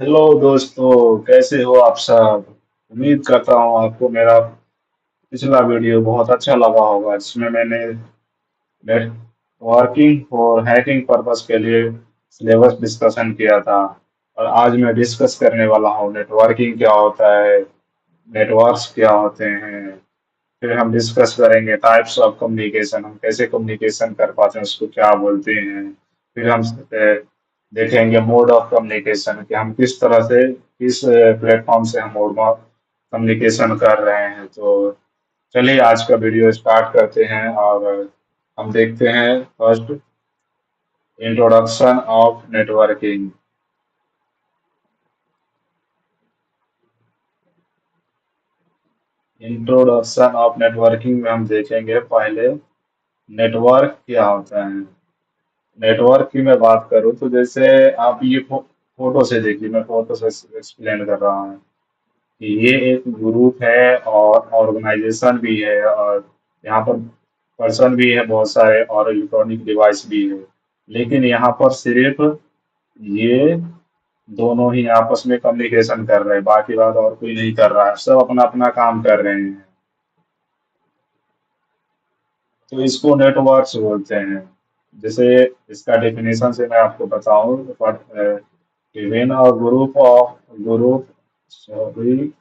Hello दोस्तों, कैसे हो आप सब। उम्मीद करता हूँ आपको मेरा पिछला वीडियो बहुत अच्छा लगा होगा। इसमें मैंने नेटवर्किंग और हैकिंग पर्पस के लिए सिलेबस डिस्कशन किया था। और आज मैं डिस्कस करने वाला हूँ नेटवर्किंग क्या होता है, नेटवर्क्स क्या होते हैं। फिर हम डिस्कस करेंगे टाइप्स ऑफ कम्युनिकेशन, हम कैसे कम्युनिकेशन कर पाते हैं, उसको क्या बोलते हैं। फिर हम देखेंगे मोड ऑफ कम्युनिकेशन कि हम किस तरह से किस प्लेटफॉर्म से हम मोड में कम्युनिकेशन कर रहे हैं। तो चलिए आज का वीडियो स्टार्ट करते हैं और हम देखते हैं first introduction of networking. Introduction of networking में हम देखेंगे पहले नेटवर्क क्या होता है। नेटवर्क की मैं बात करूँ तो जैसे आप ये फोटो से देखिए, मैं फोटो से एक्सप्लेन कर रहा हूँ कि ये एक ग्रुप है और ऑर्गेनाइजेशन भी है, और यहाँ पर पर्सन भी है बहुत सारे और इलेक्ट्रॉनिक डिवाइस भी है। लेकिन यहाँ पर सिर्फ ये दोनों ही आपस में कम्युनिकेशन कर रहे हैं, बाकी बात और कोई नहीं कर रहा है, सब अपना अपना काम कर रहे हैं। तो इसको नेटवर्क्स बोलते हैं। जैसे इसका डेफिनेशन से मैं आपको बताऊं, when a group sorry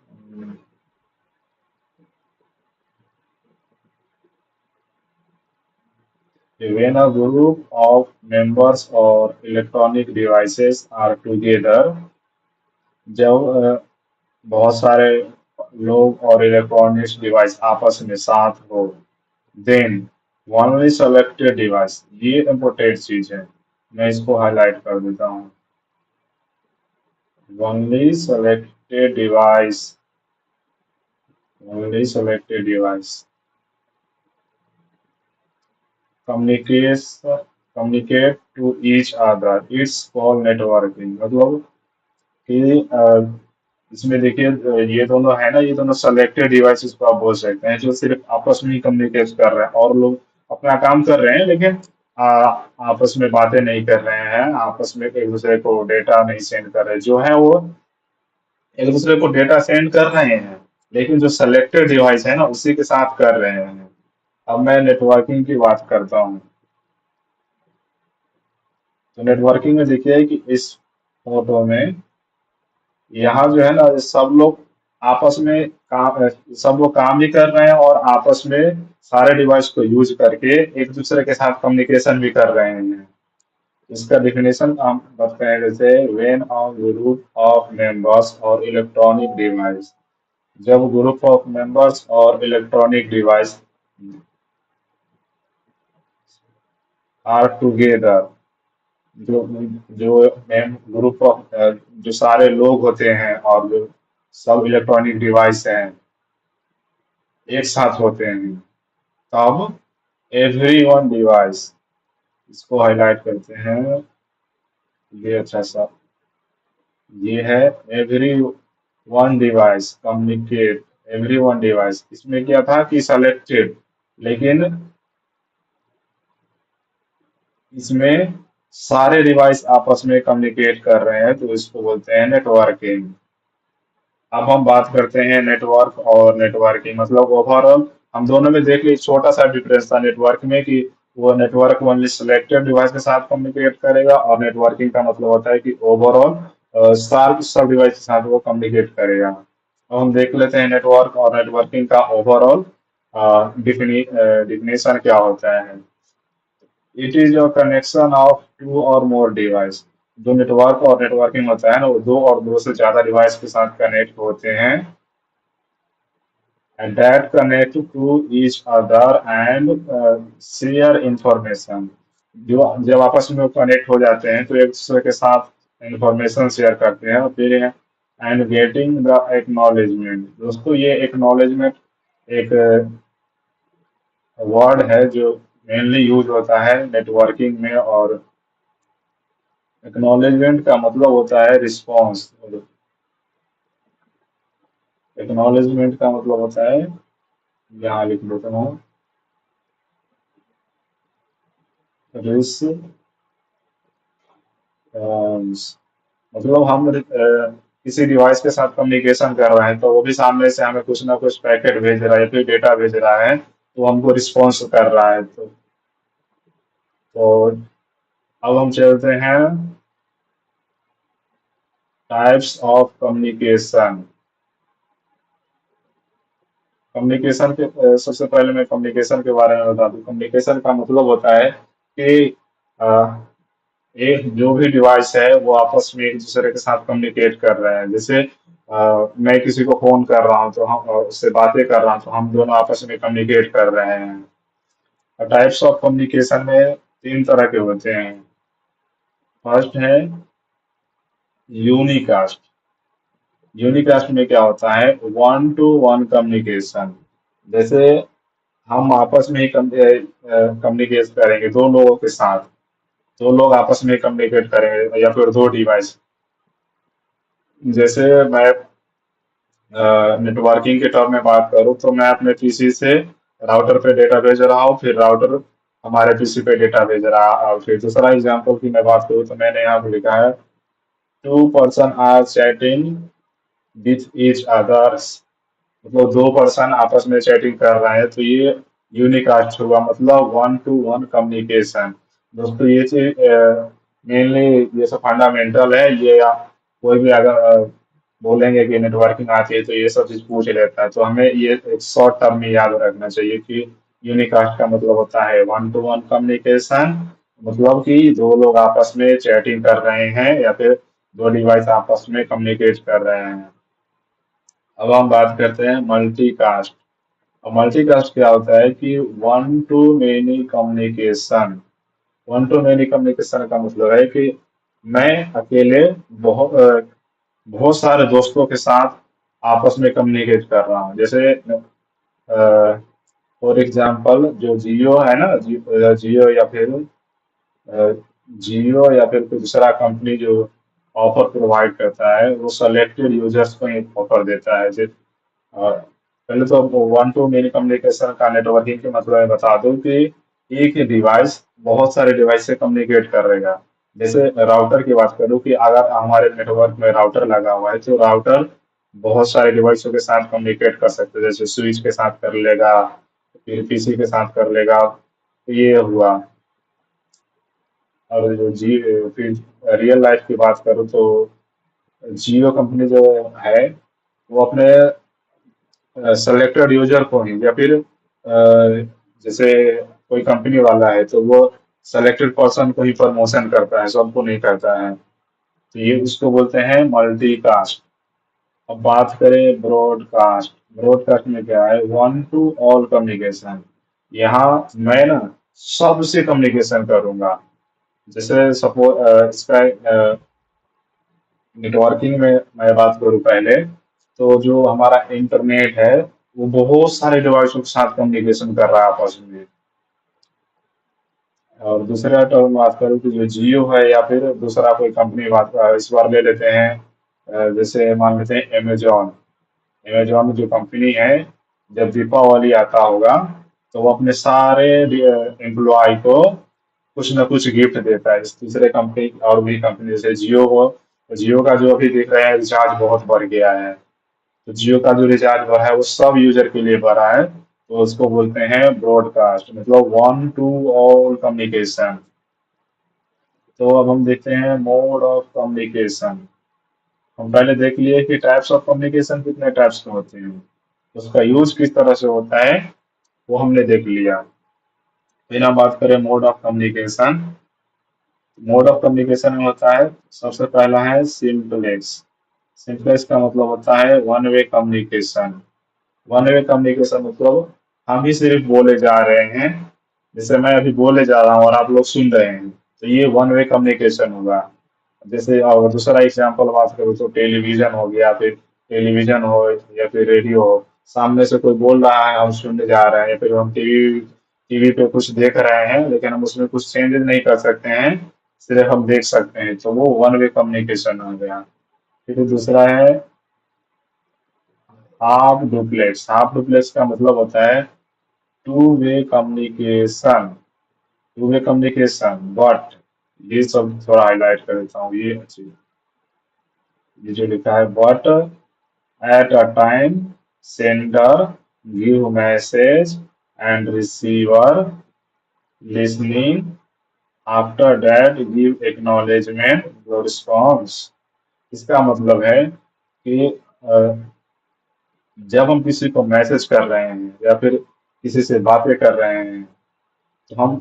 when a group of members or electronic devices are together, जब बहुत सारे लोग और इलेक्ट्रॉनिक्स डिवाइस आपस में साथ हो, देन ओनली सेलेक्टेड डिवाइस, ये इम्पोर्टेंट चीज है, मैं इसको हाईलाइट कर देता हूँ। Only selected device, only selected device communicates communicate to each other, it's called networking। मतलब कि इसमें देखिए, ये दोनों है ना, ये दोनों सेलेक्टेड डिवाइसेस को आप बोल सकते हैं जो सिर्फ आपस में ही कम्युनिकेट कर रहे हैं, और लोग अपना काम कर रहे हैं लेकिन आपस में बातें नहीं कर रहे हैं, आपस में एक दूसरे को डेटा नहीं सेंड कर रहे, जो है वो एक दूसरे को डेटा सेंड कर रहे हैं लेकिन जो सेलेक्टेड डिवाइस है ना उसी के साथ कर रहे हैं। अब मैं नेटवर्किंग की बात करता हूँ। तो नेटवर्किंग में देखिए कि इस फोटो में यहाँ जो है ना, सब लोग आपस में काम, सब लोग काम भी कर रहे हैं और आपस में सारे डिवाइस को यूज करके एक दूसरे के साथ कम्युनिकेशन भी कर रहे हैं। इसका डिफिनेशन हम बताते हैं, जैसे when a group of members और इलेक्ट्रॉनिक डिवाइस, जब ग्रुप ऑफ मेंबर्स और इलेक्ट्रॉनिक डिवाइस आर टुगेदर, जो जो ग्रुप ऑफ जो सारे लोग होते हैं और जो सब इलेक्ट्रॉनिक डिवाइस हैं एक साथ होते हैं, तब एवरी वन डिवाइस, इसको हाईलाइट करते हैं, ये अच्छा सा, ये है every one device communicate, every one device इसमें क्या था कि सेलेक्टेड, लेकिन इसमें सारे डिवाइस आपस में कम्युनिकेट कर रहे हैं, तो इसको बोलते हैं नेटवर्किंग। अब हम बात करते हैं नेटवर्क और नेटवर्किंग, मतलब ओवरऑल हम दोनों में देख लीजिए छोटा सा डिफरेंस था नेटवर्क में कि वो नेटवर्क ओनली सिलेक्टेड डिवाइस के साथ कम्युनिकेट करेगा, और नेटवर्किंग का मतलब होता है कि ओवरऑल सार सब डिवाइस के साथ वो कम्युनिकेट करेगा। अब हम देख लेते हैं नेटवर्क और नेटवर्किंग का ओवरऑल डिफिनेशन क्या होता है। It is a connection of two और मोर डिवाइस, जो नेटवर्क और नेटवर्किंग होता है ना, वो दो और दो से ज्यादा डिवाइस के साथ कनेक्ट होते हैं, and that connect to each other and share information। जो जब आपस में कनेक्ट हो जाते हैं तो एक दूसरे के साथ इंफॉर्मेशन शेयर करते हैं, और फिर एंड गेटिंग द एक्नॉलेजमेंट। दोस्तों ये एक्नॉलेजमेंट एक वर्ड है जो मेनली यूज होता है नेटवर्किंग में, और एक्नॉलेजमेंट का मतलब होता है रिस्पॉन्स। एक्नॉलेजमेंट का मतलब होता है, यहाँ लिख देता हूँ, रिस्पॉन्स। मतलब हम किसी डिवाइस के साथ कम्युनिकेशन कर रहे हैं तो वो भी सामने से हमें कुछ ना कुछ पैकेट भेज रहा है या फिर डेटा भेज रहा है, तो हमको रिस्पॉन्स कर रहा है। तो अब हम चलते हैं टाइप्स ऑफ कम्युनिकेशन। कम्युनिकेशन के सबसे पहले मैं कम्युनिकेशन के बारे में बता दूं। कम्युनिकेशन का मतलब होता है कि अ, एक जो भी डिवाइस है वो आपस में एक दूसरे के साथ कम्युनिकेट कर रहे हैं। जैसे मैं किसी को फोन कर रहा हूँ तो हम उससे बातें कर रहा हूँ तो हम दोनों आपस में कम्युनिकेट कर रहे हैं। टाइप्स ऑफ कम्युनिकेशन में तीन तरह के होते हैं। फर्स्ट है यूनिकास्ट। यूनिकास्ट में क्या होता है, वन टू वन कम्युनिकेशन। जैसे हम आपस में ही कम्युनिकेट करेंगे दो लोगों के साथ, दो लोग आपस में कम्युनिकेट करेंगे या फिर दो डिवाइस। जैसे मैं नेटवर्किंग के टर्म में बात करूँ तो मैं अपने पीसी से राउटर पे डेटा भेज रहा हूँ, फिर राउटर हमारे पीसी पे डेटा भेज रहा है। और फिर दूसरा एग्जांपल की मैं बात करूँ तो मैंने यहाँ पे लिखा है two person are chatting with each others. मतलब दो पर्सन आपस में चैटिंग कर रहे हैं तो ये यूनिकास्ट हुआ, मतलब वन टू वन कम्युनिकेशन। दोस्तों ये चीज मेनली ये सब फंडामेंटल है। ये कोई भी अगर बोलेंगे कि नेटवर्किंग आती है तो ये सब चीज पूछ लेता है, तो हमें ये एक शॉर्ट टर्म में याद रखना चाहिए कि यूनिकास्ट का मतलब होता है वन टू वन कम्युनिकेशन। मतलब कि दो लोग आपस में चैटिंग कर रहे हैं या फिर दो डिवाइस आपस में कम्युनिकेट कर रहे हैं। अब हम बात करते हैं मल्टीकास्ट। और मल्टीकास्ट क्या होता है कि one two many communication. One two many communication का मतलब है कि मैं अकेले बहुत बहुत सारे दोस्तों के साथ आपस में कम्युनिकेट कर रहा हूँ। जैसे फॉर एग्जांपल जो जियो है ना, जियो या फिर अ, जियो या फिर कोई दूसरा कंपनी जो ऑफर प्रोवाइड करता है वो सेलेक्टेड यूजर्स को ही ऑफर देता है। पहले तो वन टू मेनी कम्युनिकेशन का नेटवर्किंग के मतलब मैं बता दूं कि एक ही डिवाइस बहुत सारे डिवाइस से कम्युनिकेट करेगा। जैसे राउटर की बात करूं कि अगर हमारे नेटवर्क में राउटर लगा हुआ है तो राउटर बहुत सारे डिवाइसों के साथ कम्युनिकेट कर सकते हैं। जैसे स्विच के साथ कर लेगा, फिर पीसी के साथ कर लेगा, तो ये हुआ। और जो जी फिर रियल लाइफ की बात करूँ तो जियो कंपनी जो है वो अपने सेलेक्टेड यूजर को ही या फिर जैसे कोई कंपनी वाला है तो वो सेलेक्टेड पर्सन को ही प्रमोशन करता है, सबको नहीं करता है। तो ये उसको बोलते हैं मल्टीकास्ट। अब बात करें ब्रॉडकास्ट। ब्रॉडकास्ट में क्या है, वन टू ऑल कम्युनिकेशन। यहाँ मैं ना सबसे कम्युनिकेशन करूंगा। जैसे सपोज इसका नेटवर्किंग में मैं बात करूँ पहले, तो जो हमारा इंटरनेट है वो बहुत सारे डिवाइसों के साथ कम्युनिकेशन कर रहा है आपस में। और दूसरा टर्म बात करूँ कि जो जियो है या फिर दूसरा कोई कंपनी बात इस बार ले लेते हैं, जैसे मान लेते हैं अमेजोन। अमेजोन जो कंपनी है, जब दीपावली आता होगा तो वो अपने सारे एम्प्लॉय को कुछ ना कुछ गिफ्ट देता है। इस दूसरे कंपनी और भी कंपनी जैसे जियो हो, तो जियो का जो अभी देख रहे हैं रिचार्ज बहुत बढ़ गया है। तो जियो का जो रिचार्ज बढ़ा है वो सब यूजर के लिए बढ़ा है, तो उसको बोलते हैं ब्रॉडकास्ट, मतलब वन टू ऑल कम्युनिकेशन। तो अब हम देखते हैं मोड ऑफ कम्युनिकेशन। हम पहले देख लिए कि टाइप्स ऑफ कम्युनिकेशन कितने टाइप्स के होते हैं, उसका यूज किस तरह से होता है वो हमने देख लिया। फिर हम बात करें mode of communication. Mode of communication में होता है सबसे पहला है सिंपलेक्स। सिंपलेक्स का मतलब होता है one way communication. One way communication मतलब हम ही सिर्फ बोले जा रहे हैं। जैसे मैं अभी बोले जा रहा हूँ और आप लोग सुन रहे हैं, तो ये वन वे कम्युनिकेशन होगा। जैसे और दूसरा एग्जांपल बात करूँ तो टेलीविजन हो गया, फिर टेलीविजन हो या फिर रेडियो हो, सामने से कोई बोल रहा है हम सुनने जा रहे हैं, या फिर हम टीवी टीवी पे कुछ देख रहे हैं लेकिन हम उसमें कुछ चेंजेस नहीं कर सकते हैं, सिर्फ हम देख सकते हैं, तो वो वन वे कम्युनिकेशन हो गया। फिर दूसरा है हाफ डुप्लेक्स। हाफ डुप्लेक्स का मतलब होता है two way communication. Two way communication but ये सब थोड़ा हाईलाइट कर देता हूँ ये चीज। ये जो लिखा है, but at a time sender give message and receiver listening, after that give acknowledgement your response. इसका मतलब है कि जब हम किसी को मैसेज कर रहे हैं या फिर किसी से बातें कर रहे हैं, तो हम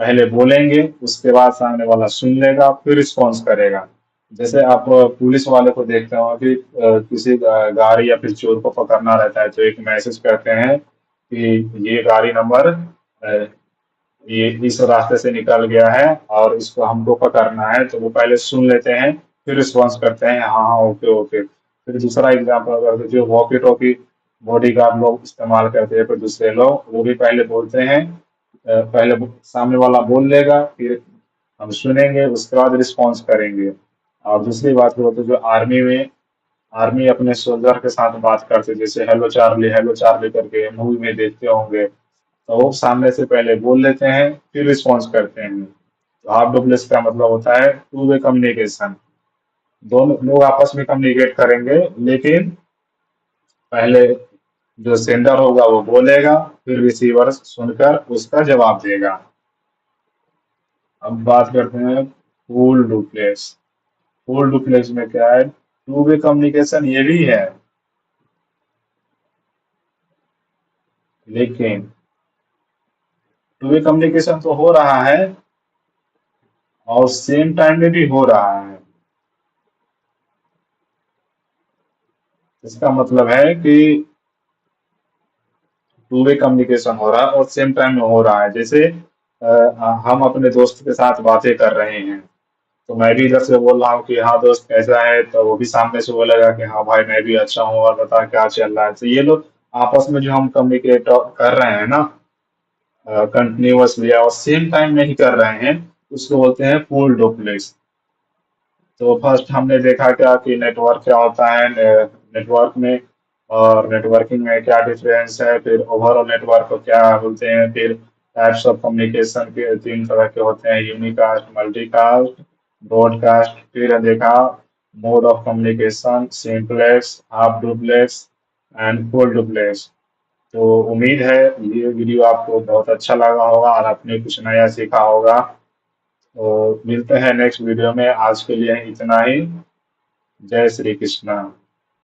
पहले बोलेंगे, उसके बाद सामने वाला सुन लेगा, फिर रिस्पॉन्स करेगा। जैसे आप पुलिस वाले को देखते हो कि किसी गाड़ी या फिर चोर को पकड़ना रहता है, तो एक मैसेज करते हैं कि ये गाड़ी नंबर ये इस रास्ते से निकल गया है और इसको हमको पकड़ना है, तो वो पहले सुन लेते हैं, फिर रिस्पॉन्स करते हैं, हाँ हाँ ओके ओके। फिर दूसरा एग्जाम्पल, अगर जो वॉकी टॉकी बॉडी गार्ड लोग इस्तेमाल करते हैं, फिर दूसरे लोग वो भी पहले बोलते हैं, पहले सामने वाला बोल लेगा, फिर हम सुनेंगे, उसके बाद रिस्पॉन्स करेंगे। और दूसरी बात को तो जो आर्मी में, आर्मी अपने सोल्जर के साथ बात करते, जैसे हेलो चार्ली करके मूवी में देखते होंगे, तो वो सामने से पहले बोल लेते हैं, फिर रिस्पॉन्स करते हैं। तो हाफ डुप्लेक्स का मतलब होता है टू वे कम्युनिकेशन। दोनों लोग आपस में कम्युनिकेट करेंगे, लेकिन पहले जो सेंडर होगा वो बोलेगा, फिर रिसीवर सुनकर उसका जवाब देगा। अब बात करते हैं फुल डुप्लेक्स। फुल डुप्लेक्स में क्या है, टू वे कम्युनिकेशन ये भी है, लेकिन टू वे कम्युनिकेशन तो हो रहा है और सेम टाइम में भी हो रहा है। इसका मतलब है कि टू वे कम्युनिकेशन हो रहा है और सेम टाइम में हो रहा है। जैसे हम अपने दोस्त के साथ बातें कर रहे हैं, तो मैं भी इधर से बोल रहा हूँ कि हाँ दोस्त कैसा है, तो वो भी सामने से बोलेगा कि हाँ भाई मैं भी अच्छा हूँ, और बता क्या चल रहा है। तो ये लोग आपस में जो हम कम्युनिकेट कर रहे हैं ना, कंटिन्यूअसली और सेम टाइम में ही कर रहे हैं, उसको बोलते हैं फुल डुप्लेक्स। तो फर्स्ट हमने देखा क्या कि नेटवर्क क्या होता है, नेटवर्क में और नेटवर्किंग में क्या डिफरेंस है, फिर ओवरऑल नेटवर्क को क्या बोलते हैं, फिर टाइप्स ऑफ कम्युनिकेशन के तीन तरह के होते हैं, यूनिकास्ट, मल्टीकास्ट, ब्रॉडकास्ट। फिर देखा mode of communication, simplex, half duplex and full duplex. तो उम्मीद है ये वीडियो आपको बहुत अच्छा लगा होगा और आपने कुछ नया सीखा होगा। तो मिलते हैं नेक्स्ट वीडियो में, आज के लिए इतना ही। जय श्री कृष्णा।